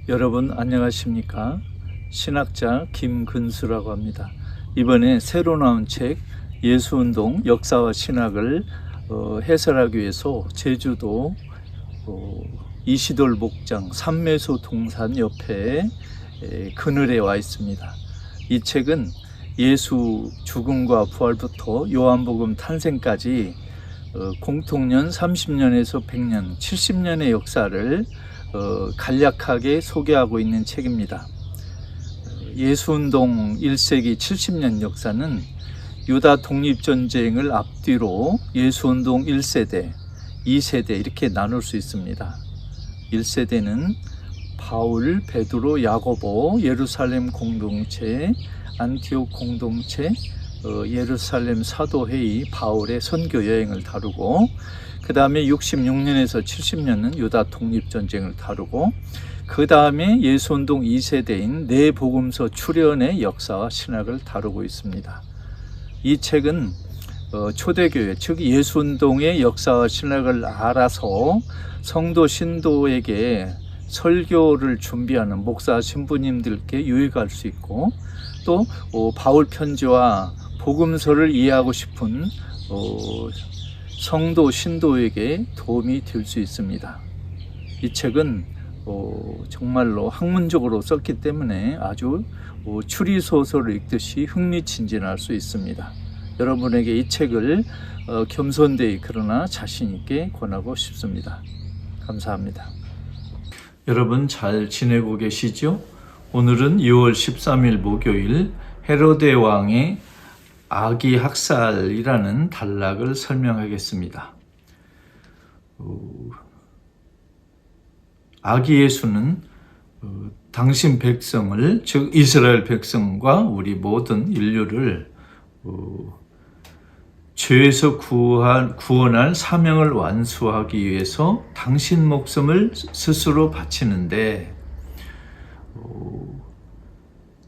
여러분 안녕하십니까? 신학자 김근수라고 합니다. 이번에 새로 나온 책 예수운동 역사와 신학을 해설하기 위해서 제주도 이시돌 목장 삼매소 동산 옆에 그늘에 와 있습니다. 이 책은 예수 죽음과 부활부터 요한복음 탄생까지 공통년 30년에서 100년, 70년의 역사를 간략하게 소개하고 있는 책입니다. 예수운동 1세기 70년 역사는 유다 독립전쟁을 앞뒤로 예수운동 1세대, 2세대 이렇게 나눌 수 있습니다. 1세대는 바울, 베드로, 야고보, 예루살렘 공동체, 안티옥 공동체, 예루살렘 사도회의, 바울의 선교 여행을 다루고, 그 다음에 66년에서 70년은 유다 독립전쟁을 다루고, 그 다음에 예수운동 2세대인 내복음서 출현의 역사와 신학을 다루고 있습니다. 이 책은 초대교회, 즉 예수운동의 역사와 신학을 알아서 성도 신도에게 설교를 준비하는 목사 신부님들께 유익할 수 있고, 또 바울 편지와 복음서를 이해하고 싶은 성도 신도에게 도움이 될 수 있습니다. 이 책은 정말로 학문적으로 썼기 때문에 아주 추리소설을 읽듯이 흥미진진할 수 있습니다. 여러분에게 이 책을 겸손되이 그러나 자신 있게 권하고 싶습니다. 감사합니다. 여러분 잘 지내고 계시죠? 오늘은 6월 13일 목요일 헤로데 왕의 아기 학살이라는 단락을 설명하겠습니다. 아기 예수는 당신 백성을, 즉 이스라엘 백성과 우리 모든 인류를 죄에서 구원할 사명을 완수하기 위해서 당신 목숨을 스스로 바치는데,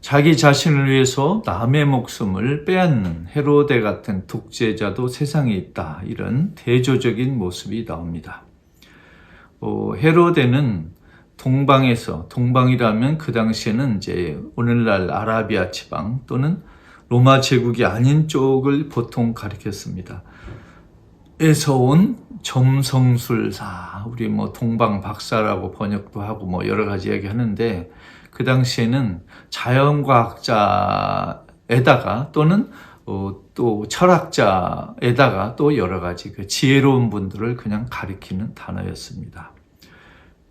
자기 자신을 위해서 남의 목숨을 빼앗는 헤로데 같은 독재자도 세상에 있다, 이런 대조적인 모습이 나옵니다. 헤로데는 동방이라면 그 당시에는 이제 오늘날 아라비아 지방 또는 로마 제국이 아닌 쪽을 보통 가리켰습니다. 에서 온 점성술사, 우리 동방 박사라고 번역도 하고 여러 가지 얘기하는데, 그 당시에는 자연과학자에다가 또는 또 철학자에다가 또 여러 가지 그 지혜로운 분들을 그냥 가리키는 단어였습니다.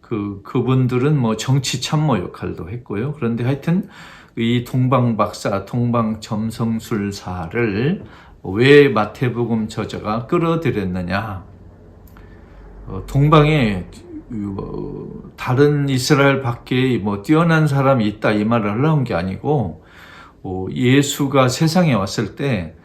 그분들은 정치 참모 역할도 했고요. 그런데 하여튼 이 동방 박사, 동방 점성술사를 왜 마태복음 저자가 끌어들였느냐? 동방에 다른 이스라엘 밖에 뛰어난 사람이 있다, 이 말을 하려는 게 아니고, 예수가 세상에 왔을 때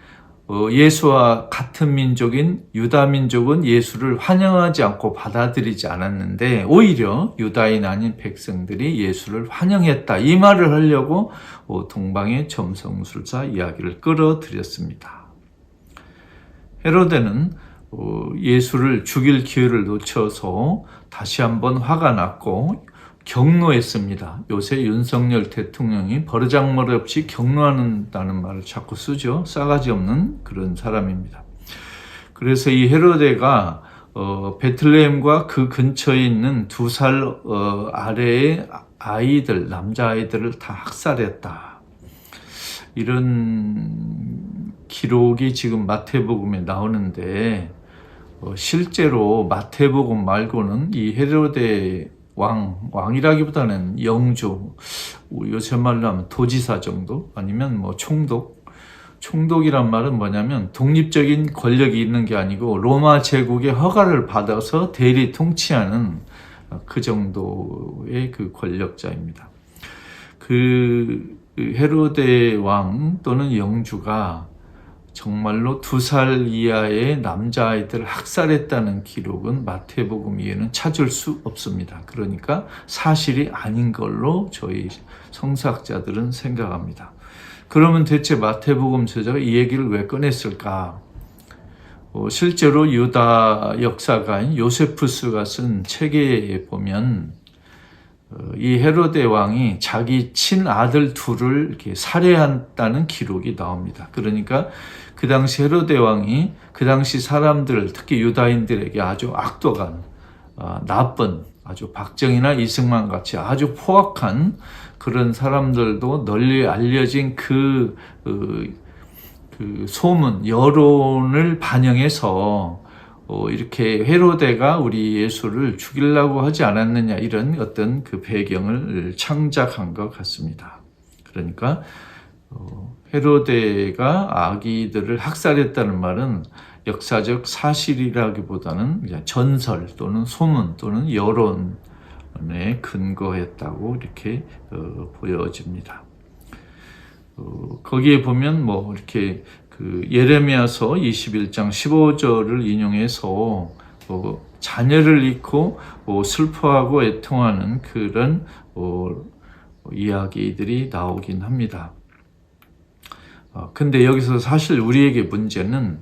예수와 같은 민족인 유다 민족은 예수를 환영하지 않고 받아들이지 않았는데, 오히려 유다인 아닌 백성들이 예수를 환영했다, 이 말을 하려고 동방의 점성술사 이야기를 끌어들였습니다. 헤로데는 예수를 죽일 기회를 놓쳐서 다시 한번 화가 났고 격노했습니다. 요새 윤석열 대통령이 버르장머리 없이 격노한다는 말을 자꾸 쓰죠. 싸가지 없는 그런 사람입니다. 그래서 이 헤로데가 베틀레헴과 그 근처에 있는 2살 아래의 아이들, 남자아이들을 다 학살했다, 이런 기록이 지금 마태복음에 나오는데, 실제로 마태복음 말고는 이 헤로데 왕이라기보다는 영주, 요새 말로 하면 도지사 정도, 아니면 총독이란 말은 뭐냐면 독립적인 권력이 있는 게 아니고 로마 제국의 허가를 받아서 대리 통치하는 그 정도의 그 권력자입니다. 그 헤로데 왕 또는 영주가 정말로 2살 이하의 남자아이들을 학살했다는 기록은 마태복음 이에는 찾을 수 없습니다. 그러니까 사실이 아닌 걸로 저희 성사학자들은 생각합니다. 그러면 대체 마태복음 저자가 이 얘기를 왜 꺼냈을까? 실제로 유다 역사가인 요세푸스가 쓴 책에 보면 이 헤로데 왕이 자기 친아들 둘을 이렇게 살해한다는 기록이 나옵니다. 그러니까 그 당시 헤로데 왕이 그 당시 사람들, 특히 유다인들에게 아주 악독한, 나쁜, 아주 박정희나 이승만 같이 아주 포악한 그런 사람들도 널리 알려진 그 소문, 여론을 반영해서 이렇게 헤로데가 우리 예수를 죽이려고 하지 않았느냐, 이런 어떤 그 배경을 창작한 것 같습니다. 그러니까 헤로데가 아기들을 학살했다는 말은 역사적 사실이라기보다는 전설 또는 소문 또는 여론에 근거했다고 이렇게 보여집니다. 거기에 보면 뭐 이렇게 그 예레미야서 21장 15절을 인용해서 자녀를 잃고 슬퍼하고 애통하는 그런 이야기들이 나오긴 합니다. 근데 여기서 사실 우리에게 문제는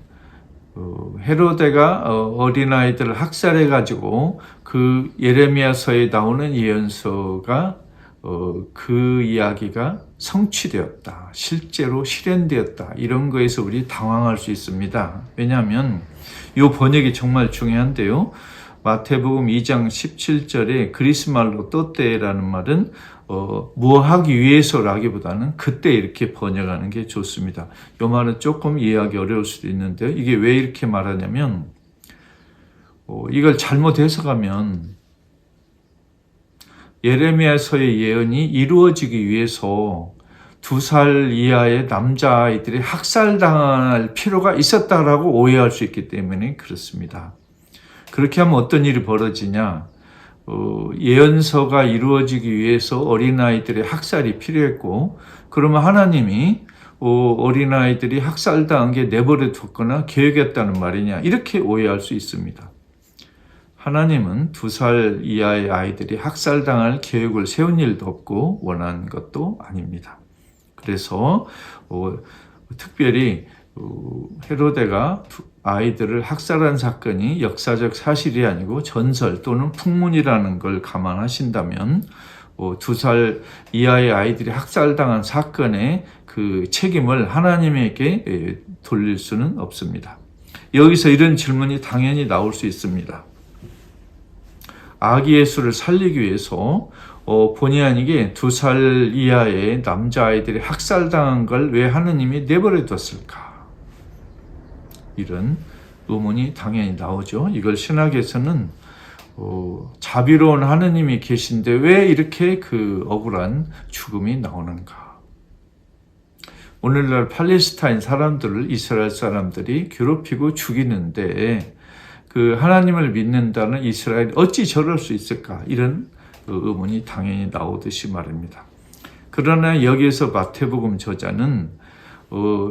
헤로데가 어린아이들을 학살해가지고 그 예레미야서에 나오는 예언서가 그 이야기가 성취되었다, 실제로 실현되었다, 이런 거에서 우리 당황할 수 있습니다. 왜냐하면 이 번역이 정말 중요한데요. 마태복음 2장 17절에 그리스말로 또때라는 말은 뭐 하기 위해서라기보다는 그때 이렇게 번역하는 게 좋습니다. 이 말은 조금 이해하기 어려울 수도 있는데요. 이게 왜 이렇게 말하냐면 이걸 잘못 해석하면 예레미야서의 예언이 이루어지기 위해서 2살 이하의 남자아이들이 학살당할 필요가 있었다라고 오해할 수 있기 때문에 그렇습니다. 그렇게 하면 어떤 일이 벌어지냐? 예언서가 이루어지기 위해서 어린아이들의 학살이 필요했고, 그러면 하나님이 어린아이들이 학살당한 게 내버려 뒀거나 계획했다는 말이냐, 이렇게 오해할 수 있습니다. 하나님은 2살 이하의 아이들이 학살당할 계획을 세운 일도 없고 원한 것도 아닙니다. 그래서 특별히 헤로데가 아이들을 학살한 사건이 역사적 사실이 아니고 전설 또는 풍문이라는 걸 감안하신다면 2살 이하의 아이들이 학살당한 사건의 그 책임을 하나님에게 돌릴 수는 없습니다. 여기서 이런 질문이 당연히 나올 수 있습니다. 아기 예수를 살리기 위해서 본의 아니게 2살 이하의 남자아이들이 학살당한 걸 왜 하느님이 내버려 뒀을까? 이런 의문이 당연히 나오죠. 이걸 신학에서는 자비로운 하느님이 계신데 왜 이렇게 그 억울한 죽음이 나오는가? 오늘날 팔레스타인 사람들을 이스라엘 사람들이 괴롭히고 죽이는데 그 하나님을 믿는다는 이스라엘이 어찌 저럴 수 있을까? 이런 의문이 당연히 나오듯이 말입니다. 그러나 여기에서 마태복음 저자는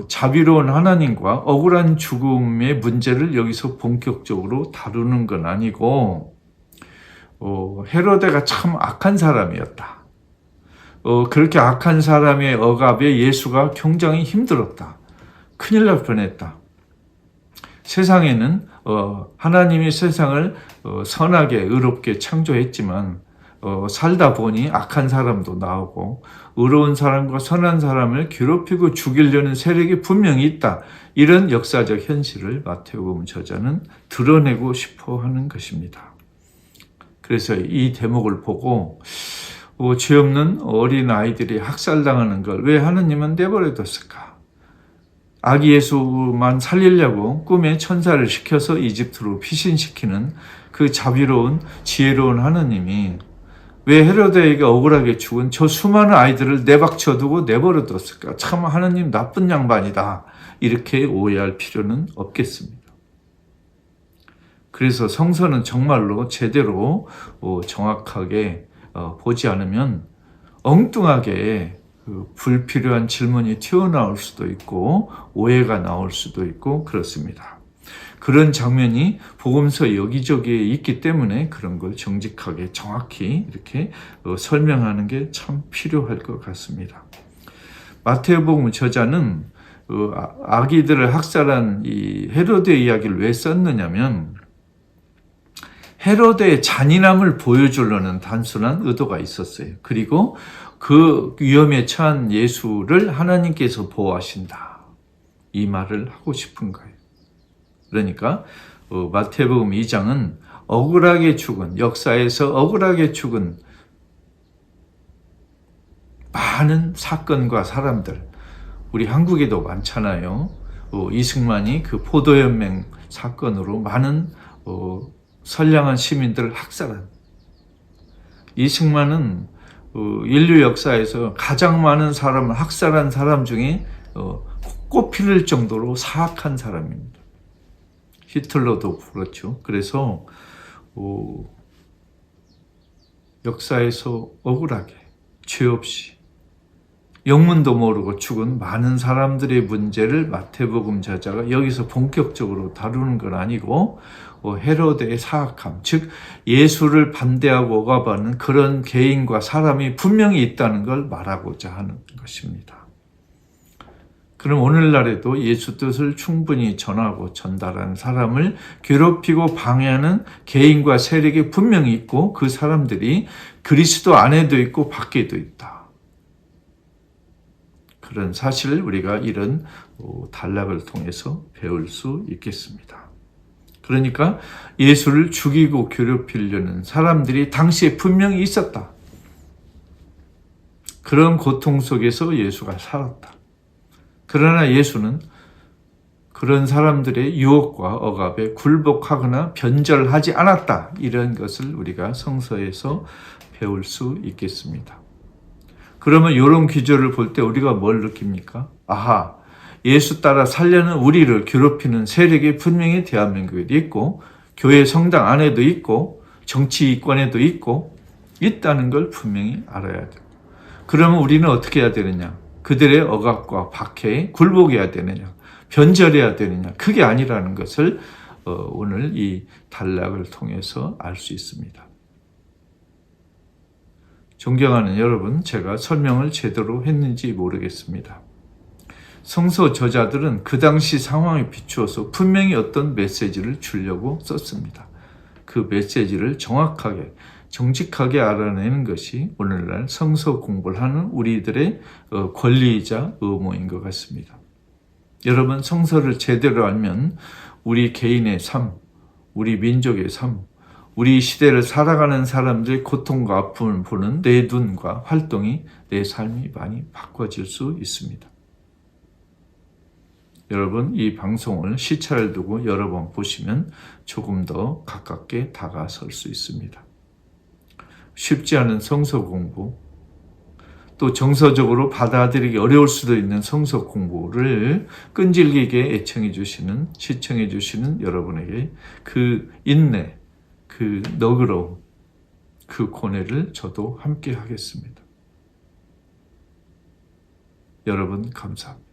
자비로운 하나님과 억울한 죽음의 문제를 여기서 본격적으로 다루는 건 아니고 헤로데가 참 악한 사람이었다. 그렇게 악한 사람의 억압에 예수가 굉장히 힘들었다. 큰일 날 뻔했다. 세상에는 하나님이 세상을 선하게 의롭게 창조했지만 살다 보니 악한 사람도 나오고 의로운 사람과 선한 사람을 괴롭히고 죽이려는 세력이 분명히 있다. 이런 역사적 현실을 마태복음 저자는 드러내고 싶어 하는 것입니다. 그래서 이 대목을 보고 죄 없는 어린 아이들이 학살당하는 걸 왜 하느님은 내버려 뒀을까? 아기 예수만 살리려고 꿈에 천사를 시켜서 이집트로 피신시키는 그 자비로운 지혜로운 하느님이 왜 헤로데에게 억울하게 죽은 저 수많은 아이들을 내박쳐두고 내버려 뒀을까? 참 하느님 나쁜 양반이다. 이렇게 오해할 필요는 없겠습니다. 그래서 성서는 정말로 제대로 정확하게 보지 않으면 엉뚱하게 불필요한 질문이 튀어나올 수도 있고 오해가 나올 수도 있고 그렇습니다. 그런 장면이 복음서 여기저기에 있기 때문에 그런 걸 정직하게 정확히 이렇게 설명하는 게 참 필요할 것 같습니다. 마태복음 저자는 아기들을 학살한 이 헤로데 이야기를 왜 썼느냐면 헤로데의 잔인함을 보여주려는 단순한 의도가 있었어요. 그리고 그 위험에 처한 예수를 하나님께서 보호하신다. 이 말을 하고 싶은 거예요. 그러니까 마태복음 2장은 억울하게 죽은, 역사에서 억울하게 죽은 많은 사건과 사람들, 우리 한국에도 많잖아요. 이승만이 그 포도연맹 사건으로 많은 선량한 시민들을 학살한, 이승만은 인류 역사에서 가장 많은 사람을 학살한 사람 중에 꼽힐 정도로 사악한 사람입니다. 히틀러도 그렇죠. 그래서 역사에서 억울하게 죄 없이 영문도 모르고 죽은 많은 사람들의 문제를 마태복음 저자가 여기서 본격적으로 다루는 건 아니고 헤로데의 사악함, 즉 예수를 반대하고 억압하는 그런 개인과 사람이 분명히 있다는 걸 말하고자 하는 것입니다. 그럼 오늘날에도 예수 뜻을 충분히 전하고 전달하는 사람을 괴롭히고 방해하는 개인과 세력이 분명히 있고 그 사람들이 그리스도 안에도 있고 밖에도 있다. 그런 사실을 우리가 이런 단락을 통해서 배울 수 있겠습니다. 그러니까 예수를 죽이고 괴롭히려는 사람들이 당시에 분명히 있었다. 그런 고통 속에서 예수가 살았다. 그러나 예수는 그런 사람들의 유혹과 억압에 굴복하거나 변절하지 않았다. 이런 것을 우리가 성서에서 배울 수 있겠습니다. 그러면 이런 기조를 볼 때 우리가 뭘 느낍니까? 아하, 예수 따라 살려는 우리를 괴롭히는 세력이 분명히 대한민국에도 있고 교회 성당 안에도 있고 정치권에도 있고 있다는 걸 분명히 알아야 돼요. 그러면 우리는 어떻게 해야 되느냐? 그들의 억압과 박해에 굴복해야 되느냐? 변절해야 되느냐? 그게 아니라는 것을 오늘 이 단락을 통해서 알 수 있습니다. 존경하는 여러분, 제가 설명을 제대로 했는지 모르겠습니다. 성서 저자들은 그 당시 상황에 비추어서 분명히 어떤 메시지를 주려고 썼습니다. 그 메시지를 정확하게, 정직하게 알아내는 것이 오늘날 성서 공부를 하는 우리들의 권리이자 의무인 것 같습니다. 여러분, 성서를 제대로 알면 우리 개인의 삶, 우리 민족의 삶, 우리 시대를 살아가는 사람들의 고통과 아픔을 보는 내 눈과 활동이, 내 삶이 많이 바꿔질 수 있습니다. 여러분, 이 방송을 시차를 두고 여러 번 보시면 조금 더 가깝게 다가설 수 있습니다. 쉽지 않은 성서 공부, 또 정서적으로 받아들이기 어려울 수도 있는 성서 공부를 끈질기게 애청해 주시는, 시청해 주시는 여러분에게 그 인내, 그 너그러움, 그 고뇌를 저도 함께 하겠습니다. 여러분 감사합니다.